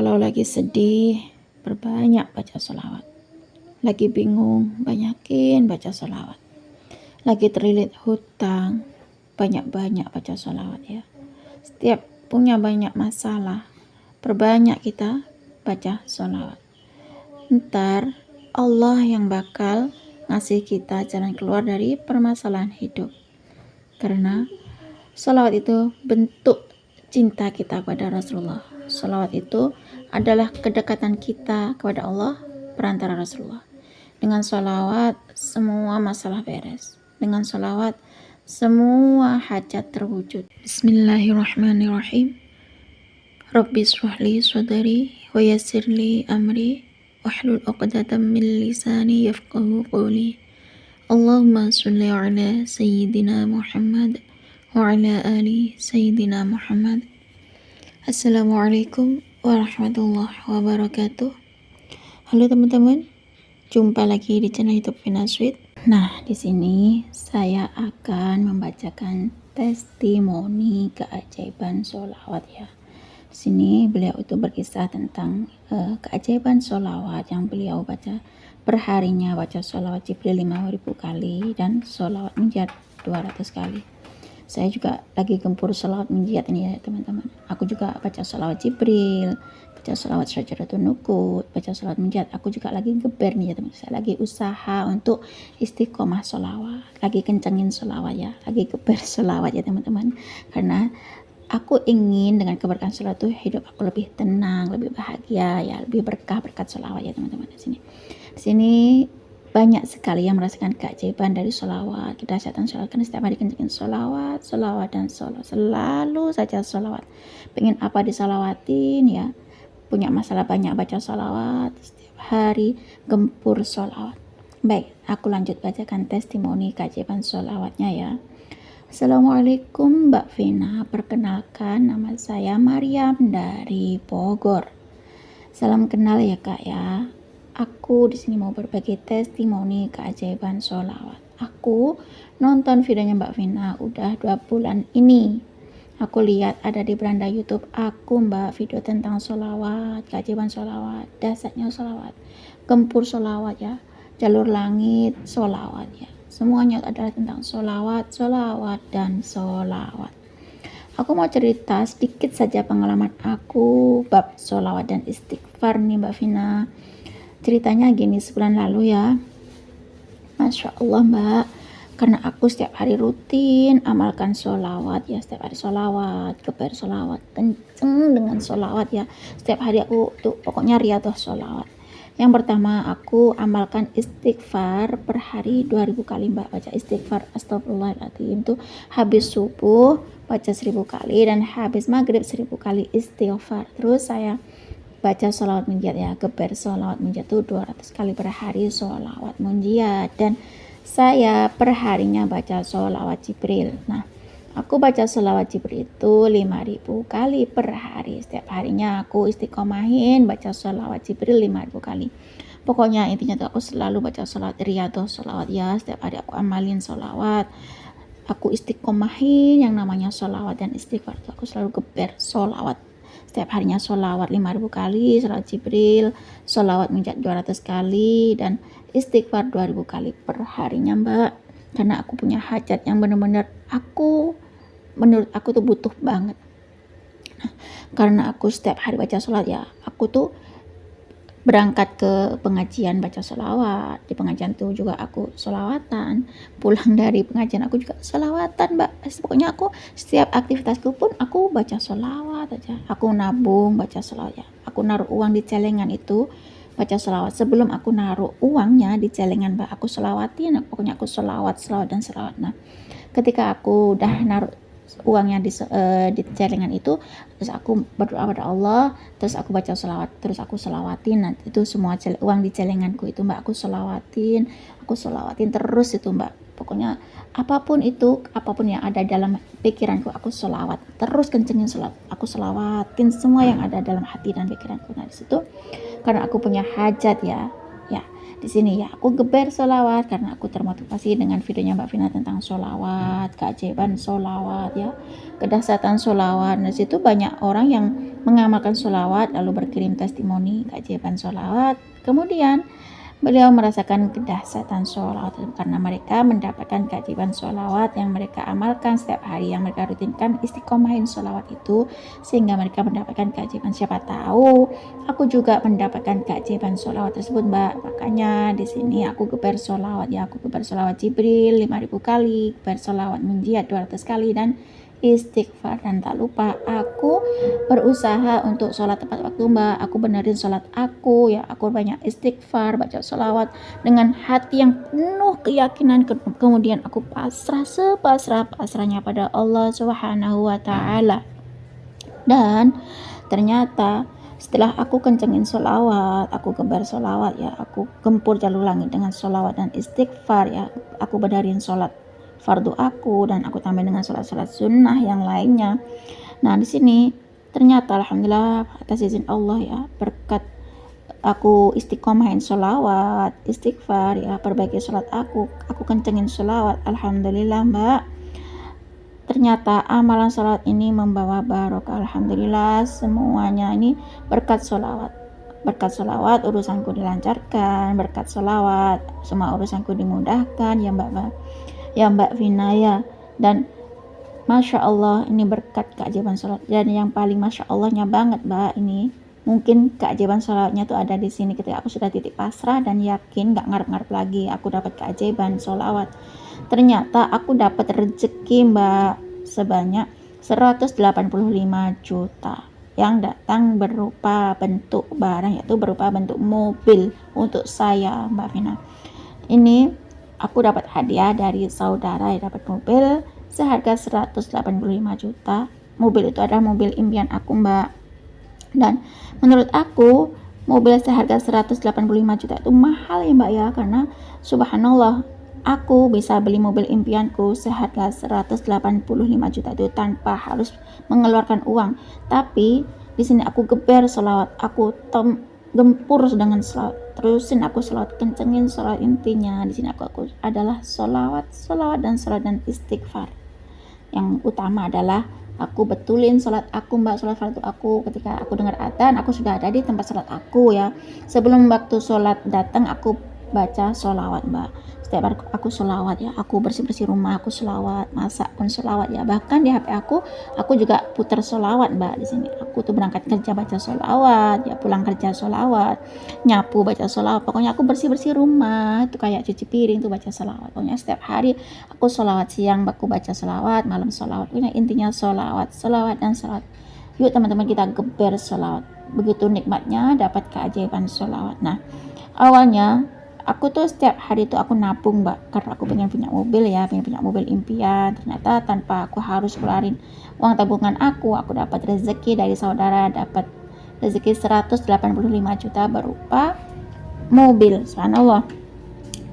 Kalau lagi sedih, perbanyak baca sholawat. Lagi bingung, banyakin baca sholawat. Lagi terlilit hutang, banyak-banyak baca sholawat ya. Setiap punya banyak masalah, perbanyak kita baca sholawat. Ntar Allah yang bakal ngasih kita jalan keluar dari permasalahan hidup. Karena sholawat itu bentuk cinta kita kepada Rasulullah. Sholawat itu adalah kedekatan kita kepada Allah perantara Rasulullah. Dengan sholawat semua masalah beres. Dengan sholawat semua hajat terwujud. Bismillahirrahmanirrahim. Rabbi shrahli sadri wa yassirli amri wahlul 'uqdatam min lisani yafqahu qawli. Allahumma sholli ala sayyidina Muhammad wa ala ali sayyidina Muhammad. Assalamualaikum warahmatullahi wabarakatuh. Halo teman-teman, jumpa lagi di channel YouTube Vina Sweet. Nah, di sini saya akan membacakan testimoni keajaiban sholawat ya. Di sini beliau itu berkisah tentang keajaiban sholawat yang beliau baca perharinya, baca sholawat Jibril 5.000 kali dan sholawat munjat 200 kali. Saya juga lagi gempur sholawat munjat ini ya teman-teman. Aku juga baca sholawat Jibril, baca sholawat Syajaratul Nukut, baca sholawat munjat. Aku juga lagi geber nih ya teman-teman. Saya lagi usaha untuk istiqomah sholawat, lagi kencengin sholawat ya, lagi geber sholawat ya teman-teman. Karena aku ingin dengan keberkahan sholawat itu hidup aku lebih tenang, lebih bahagia ya, lebih berkah berkat sholawat ya teman-teman. Di sini banyak sekali yang merasakan keajaiban dari sholawat, kedahsyatan sholawat. Karena setiap hari kencengin sholawat dan sholawat, selalu saja sholawat. Pengen apa disolawatin ya, punya masalah banyak baca sholawat, setiap hari gempur sholawat. Baik, aku lanjut bacakan testimoni keajaiban sholawatnya ya. Assalamualaikum Mbak Vina, perkenalkan nama saya Maryam dari Bogor. Salam kenal ya Kak ya. Aku di sini mau berbagi testimoni keajaiban sholawat. Aku nonton videonya Mbak Vina udah 2 bulan ini. Aku lihat ada di beranda YouTube aku Mbak, video tentang sholawat, keajaiban sholawat, dahsyatnya sholawat, gempur sholawat ya, jalur langit sholawat ya. Semuanya adalah tentang sholawat dan sholawat. Aku mau cerita sedikit saja pengalaman aku bab sholawat dan istighfar nih Mbak Vina. Ceritanya gini, sebulan lalu ya, Masya Allah Mbak, karena aku setiap hari rutin amalkan sholawat ya, setiap hari sholawat, geber sholawat, kenceng dengan sholawat ya, setiap hari aku tuh pokoknya riyadhah sholawat. Yang pertama aku amalkan istighfar per hari 2000 kali Mbak, baca istighfar astagfirullahaladzim tuh habis subuh baca 1000 kali dan habis maghrib 1000 kali istighfar. Terus saya baca sholawat munjat ya, geber sholawat munjat tuh 200 kali per hari sholawat munjat. Dan saya perharinya baca sholawat Jibril. Nah, aku baca sholawat Jibril itu 5000 kali per hari. Setiap harinya aku istiqomahin baca sholawat Jibril 5000 kali. Pokoknya intinya tuh aku selalu baca sholawat riyadhah sholawat ya. Setiap hari aku amalin sholawat, aku istiqomahin yang namanya sholawat dan istighfar. Aku selalu geber sholawat. Setiap harinya sholawat 5000 kali, sholawat Jibril, sholawat munjat 200 kali, dan istighfar 2000 kali per harinya Mbak. Karena aku punya hajat yang benar-benar menurut aku tuh butuh banget. Nah, karena aku setiap hari baca sholawat ya, aku tuh berangkat ke pengajian baca sholawat. Di pengajian tuh juga aku sholawatan, pulang dari pengajian aku juga sholawatan Mbak. Pokoknya aku setiap aktivitasku pun aku baca sholawat aja. Aku nabung baca sholawat ya, aku naruh uang di celengan itu baca sholawat. Sebelum aku naruh uangnya di celengan Mbak, aku sholawatin. Pokoknya aku sholawat dan sholawat. Nah, ketika aku udah naruh uangnya di celengan itu, terus aku berdoa pada Allah, terus aku baca sholawat, terus aku sholawatin. Nanti itu semua uang di celenganku itu Mbak, aku sholawatin terus itu Mbak. Pokoknya apapun yang ada dalam pikiranku, aku sholawat terus, kencengin sholawat, aku sholawatin semua yang ada dalam hati dan pikiranku. Nah, di situ karena aku punya hajat ya, Ya, di sini ya aku geber sholawat karena aku termotivasi dengan videonya Mbak Vina tentang sholawat, keajaiban sholawat ya, kedahsyatan sholawat. Di situ banyak orang yang mengamalkan sholawat lalu berkirim testimoni keajaiban sholawat. Kemudian beliau merasakan kedahsyatan sholawat karena mereka mendapatkan keajaiban sholawat yang mereka amalkan setiap hari, yang mereka rutinkan istiqomahin sholawat itu sehingga mereka mendapatkan keajaiban. Siapa tahu aku juga mendapatkan keajaiban sholawat tersebut, Mbak. Makanya di sini aku geber sholawat ya, aku geber sholawat Jibril 5000 kali, geber sholawat Munjiat 200 kali, dan istighfar. Dan tak lupa aku berusaha untuk sholat tepat waktu, Mbak. Aku benerin sholat aku ya, aku banyak istighfar, baca sholawat dengan hati yang penuh keyakinan. Kemudian aku pasrah sepasrah-pasrahnya pada Allah Subhanahu wa Ta'ala. Dan ternyata setelah aku kencengin sholawat, aku geber sholawat ya, aku gempur jalur langit dengan sholawat dan istighfar ya, aku benerin sholat fardu aku dan aku tambah dengan sholat-sholat sunnah yang lainnya. Nah di sini ternyata alhamdulillah atas izin Allah ya, berkat aku istiqomahin sholawat, istighfar ya, perbaiki sholat aku kencengin sholawat, alhamdulillah Mbak, ternyata amalan sholat ini membawa barokah. Alhamdulillah semuanya ini berkat sholawat. Berkat sholawat urusanku dilancarkan, berkat sholawat semua urusanku dimudahkan ya Mbak Vina ya. Dan Masya Allah ini berkat keajaiban sholat. Dan yang paling Masya Allahnya banget Mbak, ini mungkin keajaiban sholatnya tuh ada di sini ketika aku sudah titik pasrah dan yakin gak ngarep-ngarep lagi aku dapat keajaiban sholawat. Ternyata aku dapat rezeki Mbak sebanyak 185 juta yang datang berupa bentuk barang, yaitu berupa bentuk mobil untuk saya Mbak Vina. Ini aku dapat hadiah dari saudara yang dapat mobil seharga 185 juta. Mobil itu adalah mobil impian aku Mbak. Dan menurut aku mobil seharga 185 juta itu mahal ya Mbak ya, karena subhanallah aku bisa beli mobil impianku seharga 185 juta itu tanpa harus mengeluarkan uang. Tapi di sini aku geber sholawat, aku gempur dengan sholawat, terusin aku sholawat, kencengin sholawat. Intinya di sini aku adalah sholawat dan istighfar. Yang utama adalah aku betulin sholat aku Mbak, sholat fardu aku. Ketika aku dengar adzan, aku sudah ada di tempat sholat aku ya. Sebelum waktu sholat datang, aku baca sholawat Mbak. Setiap hari aku sholawat ya, aku bersih-bersih rumah aku sholawat, masak pun sholawat ya. Bahkan di HP aku juga putar sholawat Mbak. Di sini aku tuh berangkat kerja baca sholawat ya, pulang kerja sholawat, nyapu baca sholawat. Pokoknya aku bersih-bersih rumah itu kayak cuci piring tuh baca sholawat. Pokoknya setiap hari aku sholawat, siang aku baca sholawat, malam sholawat. Pokoknya intinya sholawat dan sholawat. Yuk teman-teman kita geber sholawat. Begitu nikmatnya dapat keajaiban sholawat. Nah awalnya aku tuh setiap hari tuh aku nabung Mbak, karena aku pengen punya mobil ya, pengen punya mobil impian. Ternyata tanpa aku harus keluarin uang tabungan aku dapat rezeki dari saudara, dapat rezeki 185 juta berupa mobil. Subhanallah,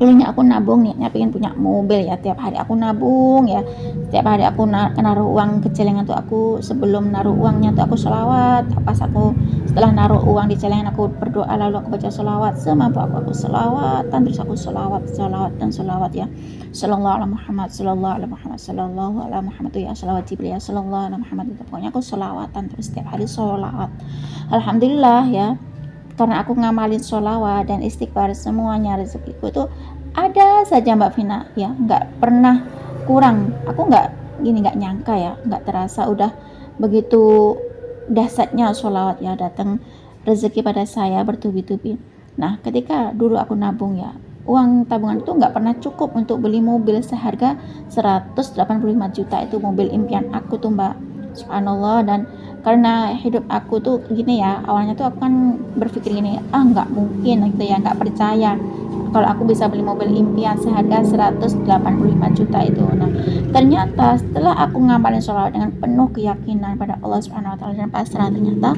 dulunya aku nabung niatnya pengen punya mobil ya, tiap hari aku nabung ya, tiap hari aku naruh uang ke celengan tuh, aku sebelum naruh uangnya tuh aku sholawat. Pas aku setelah naruh uang di celengan aku berdoa, lalu aku baca sholawat semampu aku sholawatan, terus aku sholawat ya, sallallahu ala Muhammad, sallallahu ala Muhammad, sallallahu ala Muhammad tuh ya, sholawat Jibril ya, sallallahu ala Muhammad itu. Pokoknya aku sholawatan terus setiap hari sholawat. Alhamdulillah ya, karena aku ngamalin sholawat dan istighfar, semuanya rezekiku tuh ada saja Mbak Vina ya, nggak pernah kurang. Aku nggak nyangka ya, nggak terasa udah begitu dahsyatnya sholawat ya, datang rezeki pada saya bertubi-tubi. Nah ketika dulu aku nabung ya, uang tabungan itu nggak pernah cukup untuk beli mobil seharga 185 juta, itu mobil impian aku tuh Mbak. Subhanallah. Dan karena hidup aku tuh gini ya, awalnya tuh aku kan berpikir gini, nggak mungkin gitu ya, nggak percaya kalau aku bisa beli mobil impian seharga 185 juta itu. Nah ternyata setelah aku ngamalin sholawat dengan penuh keyakinan pada Allah Subhanahu wa Ta'ala dan pasrah, ternyata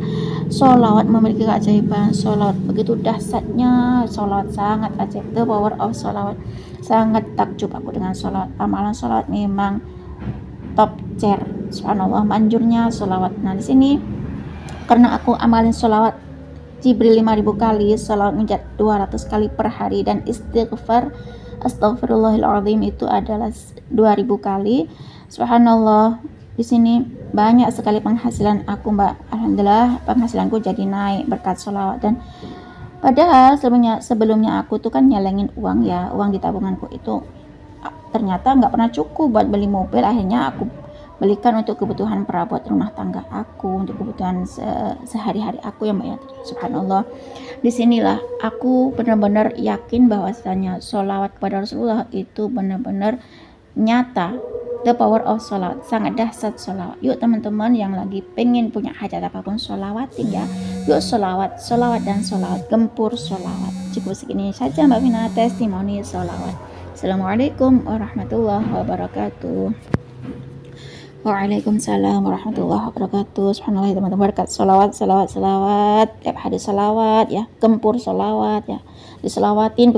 sholawat memiliki keajaiban. Sholawat begitu dahsyatnya, sholawat sangat ajaib. The power of sholawat, sangat takjub aku dengan sholawat. Amalan sholawat memang top chair. Subhanallah, manjurnya sholawat. Nah di sini karena aku amalin sholawat Jibril 5000 kali, salawat munajat 200 kali per hari, dan istighfar astagfirullahaladzim itu adalah 2000 kali. Subhanallah, di sini banyak sekali penghasilan aku, Mbak. Alhamdulillah penghasilanku jadi naik berkat sholawat. Dan padahal sebelumnya aku tuh kan nyelengin uang ya, uang di tabunganku itu ternyata nggak pernah cukup buat beli mobil. Akhirnya aku belikan untuk kebutuhan perabot rumah tangga aku, untuk kebutuhan sehari-hari aku ya, Mbak ya. Subhanallah, disinilah aku benar-benar yakin bahwasanya sholawat kepada Rasulullah itu benar-benar nyata. The power of sholawat, sangat dahsyat sholawat. Yuk teman-teman yang lagi pengen punya hajat apapun, sholawatin ya. Yuk sholawat dan sholawat, gempur sholawat. Cukup segini saja Mbak Vina, testimoni sholawat. Assalamualaikum warahmatullahi wabarakatuh. Waalaikumsalam warahmatullahi wabarakatuh. Subhanallah teman-teman, berkat sholawat tiap hari sholawat ya, gempur sholawat ya, diselawatin,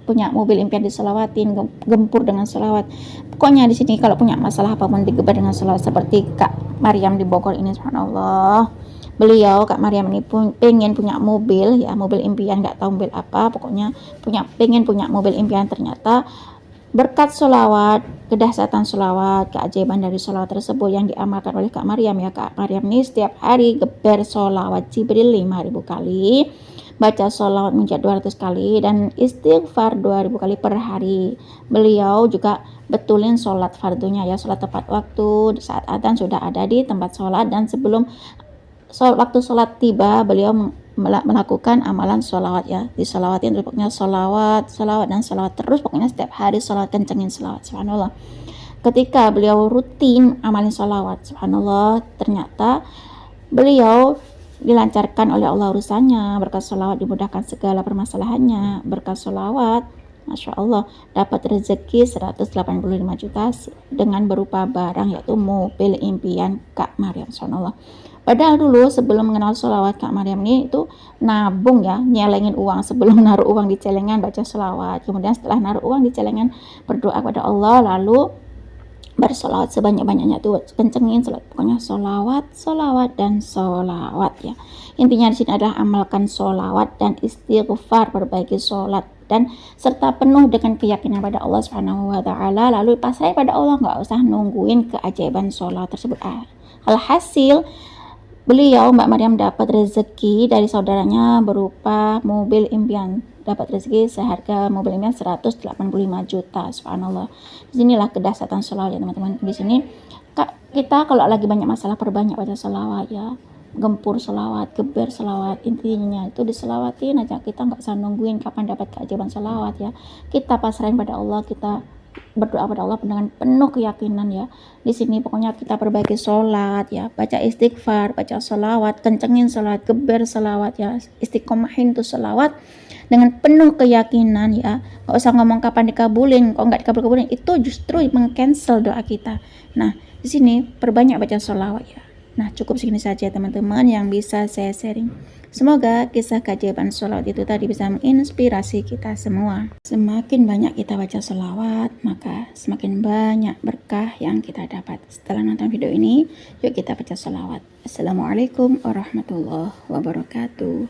punya mobil impian diselawatin, gempur dengan sholawat. Pokoknya di sini kalau punya masalah apapun digeber dengan sholawat. Seperti Kak Maryam di Bogor ini, subhanallah, beliau Kak Maryam ini pengen punya mobil ya, mobil impian, nggak tahu mobil apa, pokoknya pengen punya mobil impian. Ternyata berkat sholawat, kedahsyatan sholawat, keajaiban dari sholawat tersebut yang diamalkan oleh Kak Maryam ya. Kak Maryam ini setiap hari geber sholawat Jibril 5000 kali, baca sholawat munajat 200 kali, dan istighfar 2000 kali per hari. Beliau juga betulin sholat fardunya ya, sholat tepat waktu, saat adzan sudah ada di tempat sholat, dan sebelum waktu sholat tiba beliau melakukan amalan sholawat ya, disolawatin terus, pokoknya sholawat dan sholawat terus, pokoknya setiap hari sholawat, kencengin sholawat. Subhanallah, ketika beliau rutin amalin sholawat, subhanallah, ternyata beliau dilancarkan oleh Allah urusannya. Berkat sholawat dimudahkan segala permasalahannya. Berkat sholawat, Masya Allah, dapat rezeki 185 juta dengan berupa barang, yaitu mobil impian Kak Maryam. Subhanallah, padahal dulu sebelum mengenal sholawat, Kak Maryam ini itu nabung ya, nyelengin uang. Sebelum naruh uang di celengan baca sholawat, kemudian setelah naruh uang di celengan berdoa kepada Allah, lalu bersolawat sebanyak-banyaknya tuh, kencengin sholat, pokoknya solawat dan solawat ya. Intinya di sini adalah amalkan solawat dan istighfar, perbaiki sholat, dan serta penuh dengan keyakinan pada Allah Subhanahu wa Ta'ala. Lalu pasrah pada Allah, nggak usah nungguin keajaiban sholat tersebut. Alhasil beliau, Mbak Maryam, dapat rezeki dari saudaranya berupa mobil impian. Dapat rezeki seharga mobil impian 185 juta. Subhanallah. Disinilah kedahsyatan sholawat ya teman-teman. Di sini kita kalau lagi banyak masalah, perbanyak baca sholawat ya, gempur sholawat, geber sholawat. Intinya itu diselawatin aja, kita nggak usah nungguin kapan dapat keajaiban sholawat ya. Kita pasrahin pada Allah, kita berdoa pada Allah dengan penuh keyakinan ya. Di sini pokoknya kita perbaiki sholat ya, baca istighfar, baca sholawat, kencengin sholawat, geber sholawat ya, istiqomahin tuh sholawat dengan penuh keyakinan ya. Gak usah ngomong kapan dikabulin, kalau nggak dikabulin itu justru mengcancel doa kita. Nah, di sini perbanyak baca sholawat ya. Nah, cukup segini saja teman-teman yang bisa saya sharing. Semoga kisah keajaiban sholawat itu tadi bisa menginspirasi kita semua. Semakin banyak kita baca sholawat, maka semakin banyak berkah yang kita dapat. Setelah nonton video ini, yuk kita baca sholawat. Assalamualaikum warahmatullahi wabarakatuh.